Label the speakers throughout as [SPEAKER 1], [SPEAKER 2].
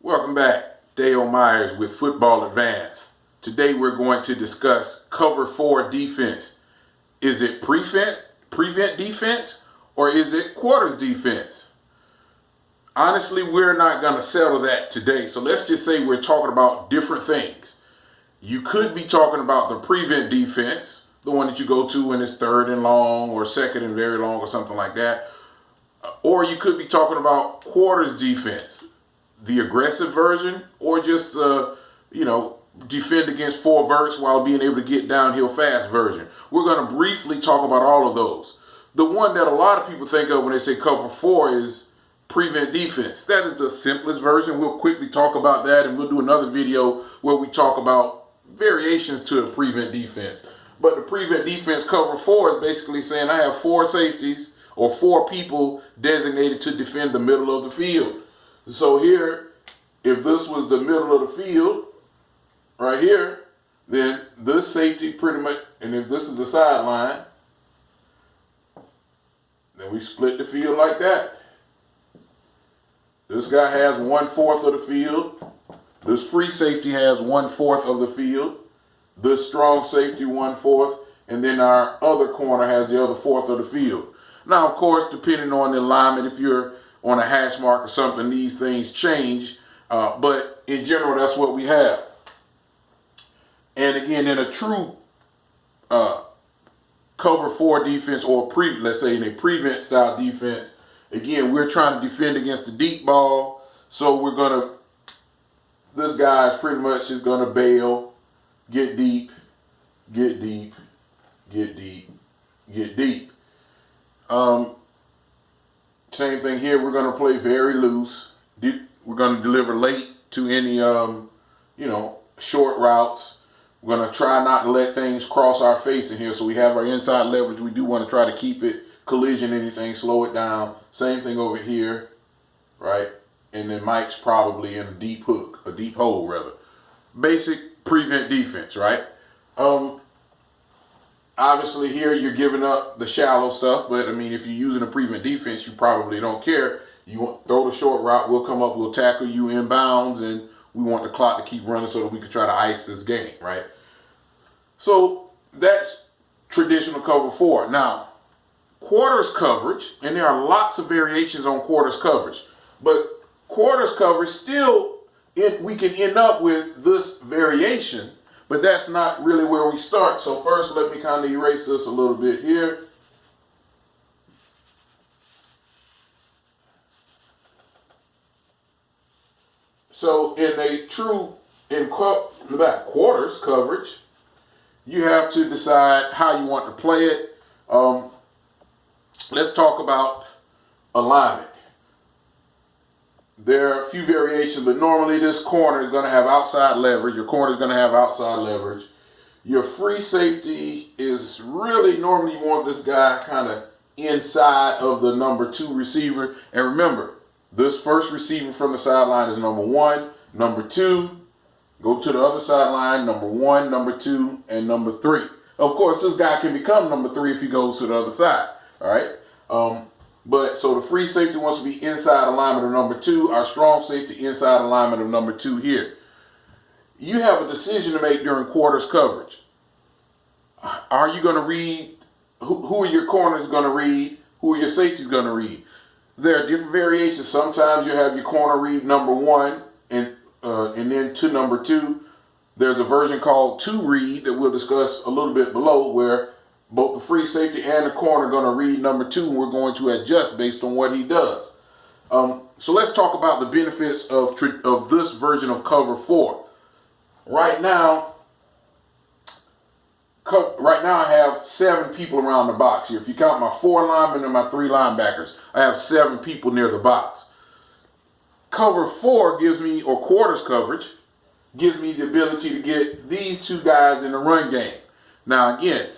[SPEAKER 1] Welcome back. Dale Myers with Football Advance. Today we're going to discuss cover 4 defense. Is it prevent defense or is it quarters defense? Honestly, we're not going to settle that today. So let's just say we're talking about different things. You could be talking about the prevent defense, the one that you go to when it's third and long or second and very long or something like that. Or you could be talking about quarters defense, the aggressive version, or just, defend against 4 verts while being able to get downhill fast version. We're going to briefly talk about all of those. The one that a lot of people think of when they say cover 4 is prevent defense. That is the simplest version. We'll quickly talk about that, and we'll do another video where we talk about variations to the prevent defense. But the prevent defense cover 4 is basically saying I have 4 safeties or 4 people designated to defend the middle of the field. So here, if this was the middle of the field, right here, then this safety pretty much, and if this is the sideline, then we split the field like that. This guy has 1/4 of the field. This free safety has 1/4 of the field. This strong safety 1/4, and then our other corner has the other 1/4 of the field. Now, of course, depending on the alignment, if you're on a hash mark or something, these things change. But in general, that's what we have. And again, in a true cover 4 defense, or let's say in a prevent style defense, again, we're trying to defend against the deep ball. So this guy is pretty much just gonna bail, get deep, get deep, get deep, get deep. Same thing here. We're going to play very loose. We're going to deliver late to any, short routes. We're going to try not to let things cross our face in here. So we have our inside leverage. We do want to try to keep it collision anything, slow it down. Same thing over here, right? And then Mike's probably in a deep hole rather. Basic prevent defense, right? Obviously here you're giving up the shallow stuff, but I mean, if you're using a prevent defense, you probably don't care. You want throw the short route, we'll come up, we'll tackle you inbounds, and we want the clock to keep running so that we can try to ice this game, right? So that's traditional cover 4. Now, quarters coverage, and there are lots of variations on quarters coverage, but quarters coverage still, we can end up with this variation. But that's not really where we start. So first, let me kind of erase this a little bit here. So in quarters coverage, you have to decide how you want to play it. Let's talk about alignment. There are a few variations, but normally this corner is going to have outside leverage. Your corner is going to have outside leverage. Your free safety is really, normally you want this guy kind of inside of the number 2 receiver. And remember, this first receiver from the sideline is number 1. Number 2, go to the other sideline, number 1, number 2, and number 3. Of course, this guy can become number 3 if he goes to the other side. All right. But so the free safety wants to be inside alignment of number 2. Our strong safety inside alignment of number 2 here. You have a decision to make during quarters coverage. Are you going to read? Who are your corners going to read? Who are your safeties going to read? There are different variations. Sometimes you have your corner read number 1 and then to number 2. There's a version called 2 read that we'll discuss a little bit below, where both the free safety and the corner are going to read number 2, and we're going to adjust based on what he does. So let's talk about the benefits of this version of cover 4. Right now I have 7 people around the box here. If you count my 4 linemen and my 3 linebackers, I have 7 people near the box. Cover 4 gives me, or quarters coverage, gives me the ability to get these 2 guys in the run game. Now again,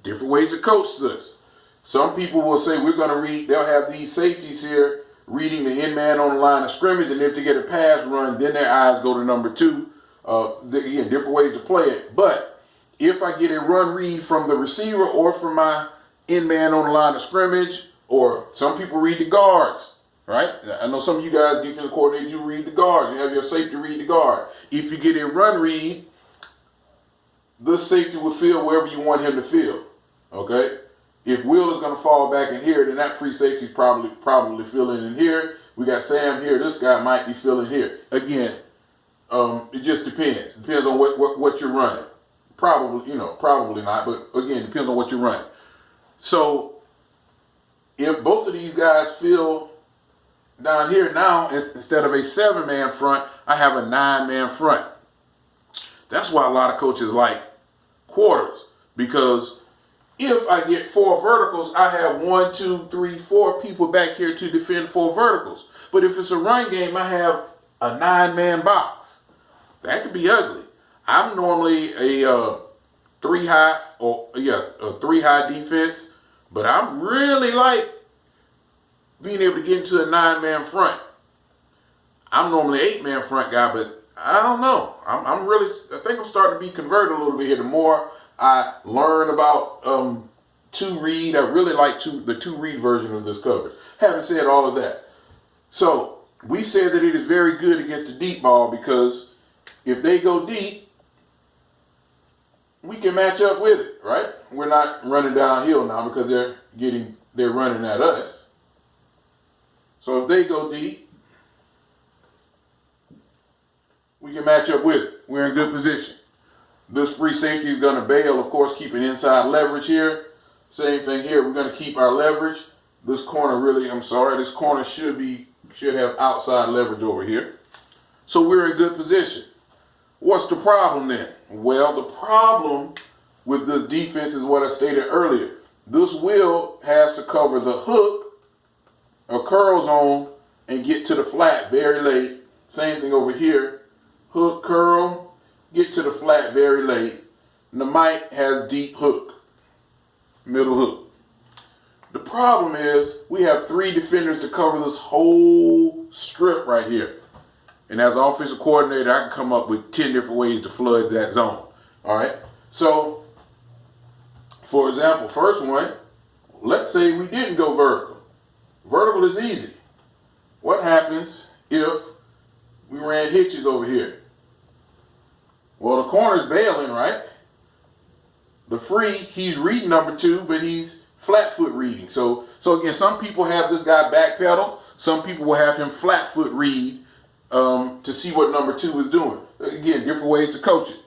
[SPEAKER 1] different ways to coach this. Some people will say we're going to read, they'll have these safeties here reading the end man on the line of scrimmage, and if they get a pass run, then their eyes go to number 2. Again, different ways to play it. But if I get a run read from the receiver or from my end man on the line of scrimmage, or some people read the guards, right? I know some of you guys, defensive coordinators, you read the guards. You have your safety read the guard. If you get a run read, this safety will fill wherever you want him to fill, okay? If Will is going to fall back in here, then that free safety is probably filling in here. We got Sam here. This guy might be filling here. Again, it just depends. Depends on what you're running. Probably not, but again, depends on what you're running. So if both of these guys fill down here now, instead of a 7-man front, I have a 9-man front. That's why a lot of coaches like quarters, because if I get 4 verticals, I have 1, 2, 3, 4 people back here to defend 4 verticals. But if it's a run game, I have a 9-man box. That could be ugly. I'm normally a 3-high defense, but I'm really like being able to get into a 9-man front. I'm normally 8-man front guy, but I don't know. I think I'm starting to be converted a little bit here. The more I learn about 2-read, I really like the 2-read version of this coverage. Having said all of that, so we said that it is very good against the deep ball, because if they go deep, we can match up with it, right? We're not running downhill now because they're running at us. So if they go deep, we can match up with it. We're in good position. This free safety is going to bail, of course, keeping inside leverage here. Same thing here. We're going to keep our leverage. This corner this corner should have outside leverage over here. So we're in good position. What's the problem then? Well, the problem with this defense is what I stated earlier. This Will has to cover the hook or curl zone and get to the flat very late. Same thing over here. Hook, curl, get to the flat very late. And the Mike has deep hook, middle hook. The problem is we have 3 defenders to cover this whole strip right here. And as an offensive coordinator, I can come up with 10 different ways to flood that zone. All right. So, for example, first one, let's say we didn't go vertical. Vertical is easy. What happens if we ran hitches over here? Well, the corner's bailing, right? The free, he's reading number 2, but he's flat foot reading. So again, some people have this guy backpedal. Some people will have him flat foot read to see what number 2 is doing. Again, different ways to coach it.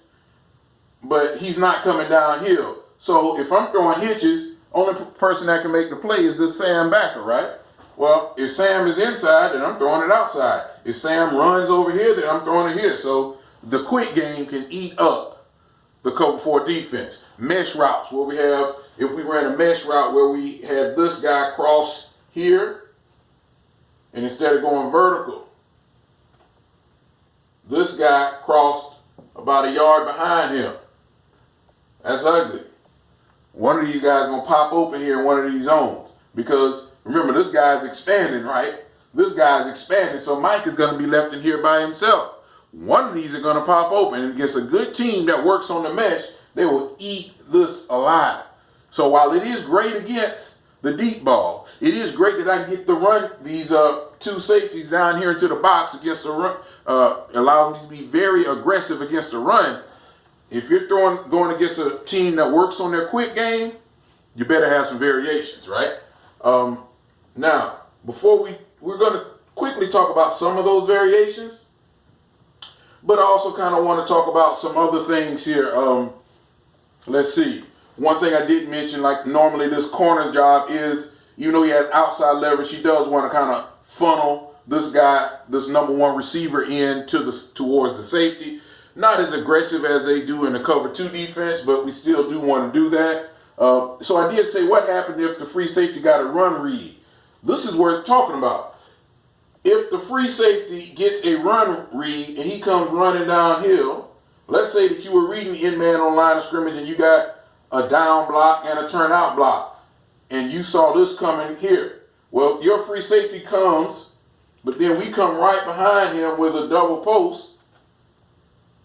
[SPEAKER 1] But he's not coming downhill. So if I'm throwing hitches, only person that can make the play is this Sam backer, right? Well, if Sam is inside, then I'm throwing it outside. If Sam runs over here, then I'm throwing it here. So the quick game can eat up the cover 4 defense. Mesh routes, where we have, if we ran a mesh route where we had this guy cross here, and instead of going vertical, this guy crossed about a yard behind him. That's ugly. One of these guys is going to pop open here in one of these zones. Because remember, this guy's expanding, right? This guy's expanding, so Mike is going to be left in here by himself. One of these are going to pop open, and against a good team that works on the mesh, they will eat this alive. So while it is great against the deep ball, it is great that I get to run these 2 safeties down here into the box against the run, allow them to be very aggressive against the run. If you're going against a team that works on their quick game, you better have some variations, right? Now, we're going to quickly talk about some of those variations, but I also kind of want to talk about some other things here. Let's see. One thing I did mention, like normally this corner's job is, even though he has outside leverage, he does want to kind of funnel this guy, this number 1 receiver in towards the safety. Not as aggressive as they do in the cover 2 defense, but we still do want to do that. So I did say, what happened if the free safety got a run read? This is worth talking about. If the free safety gets a run read and he comes running downhill, let's say that you were reading the in-man on line of scrimmage and you got a down block and a turnout block, and you saw this coming here. Well, your free safety comes, but then we come right behind him with a double post,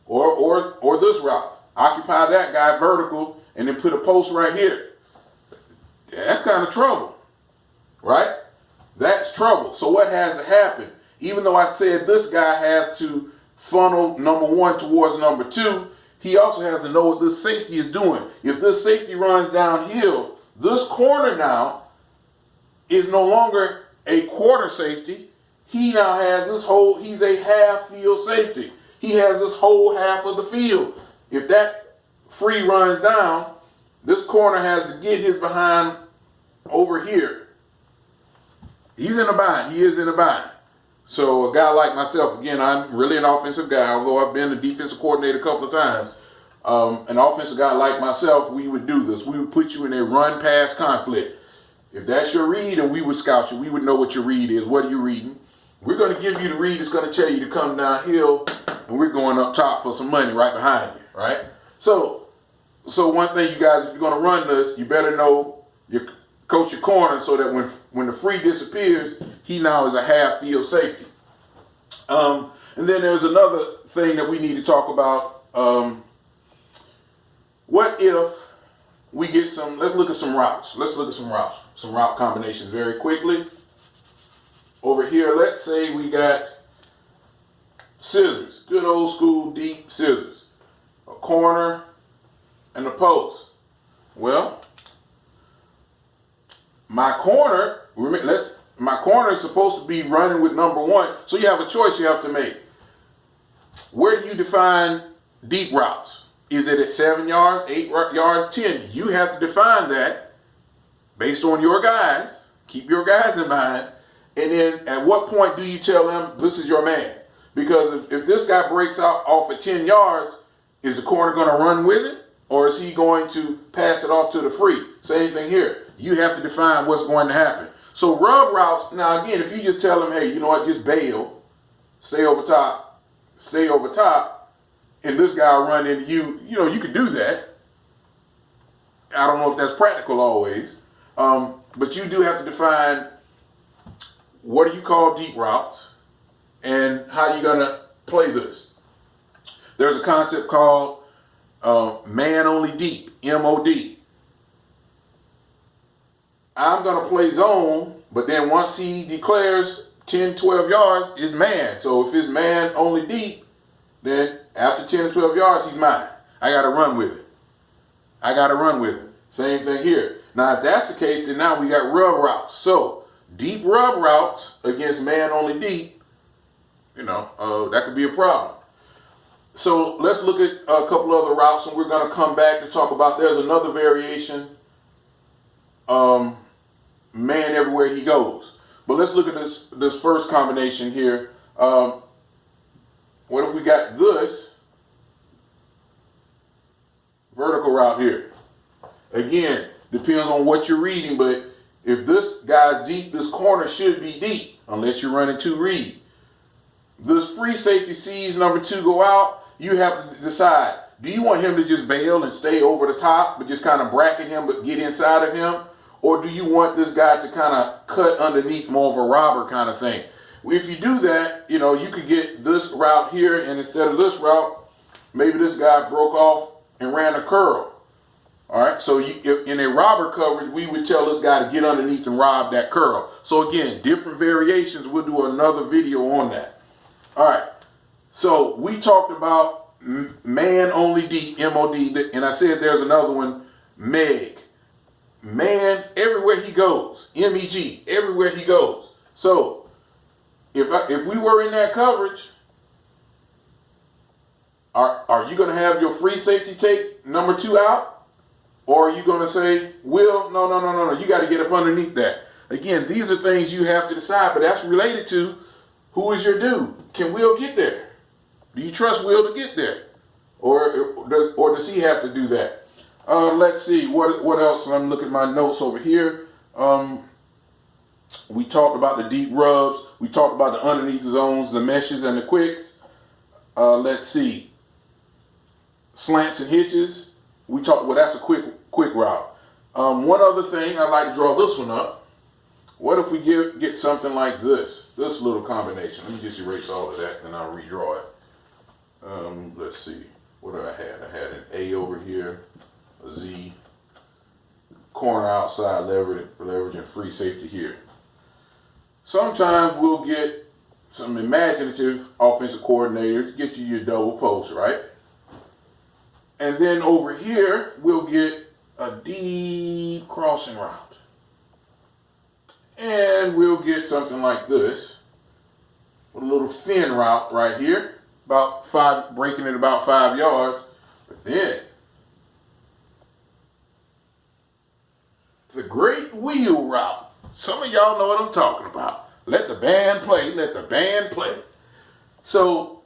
[SPEAKER 1] or this route. Occupy that guy vertical and then put a post right here. Yeah, that's kind of trouble, right? That's trouble. So what has to happen? Even though I said this guy has to funnel number one towards number two, he also has to know what this safety is doing. If this safety runs downhill, this corner now is no longer a quarter safety. He now has this whole, he's a half field safety. He has this whole half of the field. If that free runs down, this corner has to get his behind over here. He's in a bind. He is in a bind. So a guy like myself, again, I'm really an offensive guy, although I've been a defensive coordinator a couple of times. An offensive guy like myself, we would do this. We would put you in a run-pass conflict. If that's your read, and we would scout you, we would know what your read is. What are you reading? We're going to give you the read that's going to tell you to come downhill, and we're going up top for some money right behind you, right? So one thing, you guys, if you're going to run this, you better know coach your corner so that when the free disappears, he now is a half field safety. And then there's another thing that we need to talk about. What if we get let's look at some routes. Some route combinations very quickly. Over here, let's say we got scissors, good old school deep scissors, a corner and a post. Well, my corner is supposed to be running with number one, so you have a choice you have to make. Where do you define deep routes? Is it at 7 yards, 8 yards, 10? You have to define that based on your guys. Keep your guys in mind. And then at what point do you tell them this is your man? Because if this guy breaks out off at 10 yards, is the corner going to run with it? Or is he going to pass it off to the free? Same thing here. You have to define what's going to happen. So rub routes, now again, if you just tell them, hey, you know what, just bail, stay over top, and this guy will run into you, you could do that. I don't know if that's practical always. But you do have to define what do you call deep routes and how you're going to play this. There's a concept called man only deep, MOD. I'm going to play zone, but then once he declares 10, 12 yards, it's man. So if it's man only deep, then after 10 or 12 yards, he's mine. I got to run with it. Same thing here. Now, if that's the case, then now we got rub routes. So deep rub routes against man only deep, that could be a problem. So let's look at a couple other routes, and we're going to come back to talk about, there's another variation, man everywhere he goes. But let's look at this first combination here. What if we got this vertical route here? Again, depends on what you're reading, but if this guy's deep, this corner should be deep, unless you're running two read. This free safety sees number two go out, you have to decide, do you want him to just bail and stay over the top, but just kind of bracket him, but get inside of him? Or do you want this guy to kind of cut underneath, more of a robber kind of thing? If you do that, you could get this route here, and instead of this route, maybe this guy broke off and ran a curl. All right, so in a robber coverage, we would tell this guy to get underneath and rob that curl. So again, different variations. We'll do another video on that. All right, so we talked about man only deep, MOD, and I said there's another one, MEG. Man everywhere he goes, MEG, everywhere he goes. So if we were in that coverage, are you going to have your free safety take number two out? Or are you going to say, Will, no, you got to get up underneath that. Again, these are things you have to decide, but that's related to who is your dude. Can Will get there? Do you trust Will to get there? Or does he have to do that? Let's see, what else? Let me look at my notes over here. We talked about the deep rubs. We talked about the underneath zones, the meshes, and the quicks. Let's see. Slants and hitches. We talked, well, that's a quick route. One other thing, I'd like to draw this one up. What if we get something like this little combination? Let me just erase all of that and I'll redraw it. Let's see, what do I have? I had an A over here, a Z, corner outside leverage and free safety here. Sometimes we'll get some imaginative offensive coordinators, get you your double post, right? And then over here, we'll get a deep crossing route. And we'll get something like this, a little fin route right here, breaking it about 5 yards. But then, the great wheel route. Some of y'all know what I'm talking about. Let the band play, let the band play. So,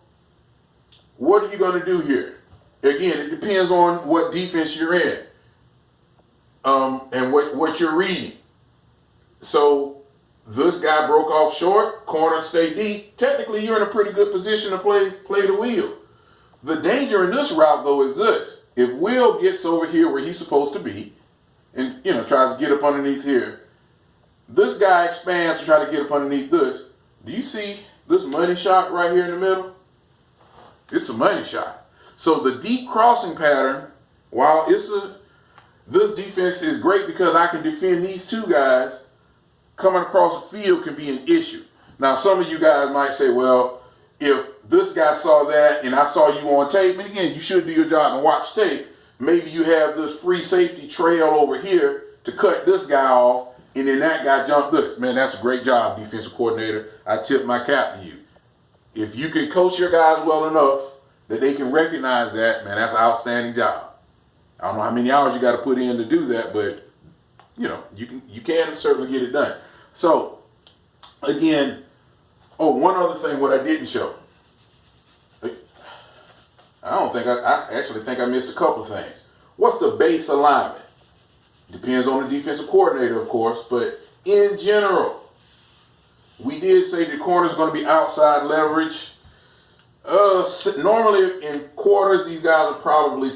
[SPEAKER 1] what are you going to do here? Again, it depends on what defense you're in and what you're reading. So, this guy broke off short, corner stay deep. Technically, you're in a pretty good position to play the wheel. The danger in this route, though, is this. If Will gets over here where he's supposed to be and, tries to get up underneath here, this guy expands to try to get up underneath this. Do you see this money shot right here in the middle? It's a money shot. So the deep crossing pattern, while this defense is great because I can defend these two guys, coming across the field can be an issue. Now, some of you guys might say, well, if this guy saw that and I saw you on tape, and again, you should do your job and watch tape, maybe you have this free safety trail over here to cut this guy off, and then that guy jumped this. Man, that's a great job, defensive coordinator. I tip my cap to you. If you can coach your guys well enough that they can recognize that, man, that's an outstanding job. I don't know how many hours you got to put in to do that, but you can certainly get it done. So, again, one other thing, what I didn't show. I actually think I missed a couple of things. What's the base alignment? Depends on the defensive coordinator, of course, but in general, we did say the corner is going to be outside leverage. Normally in quarters, these guys are probably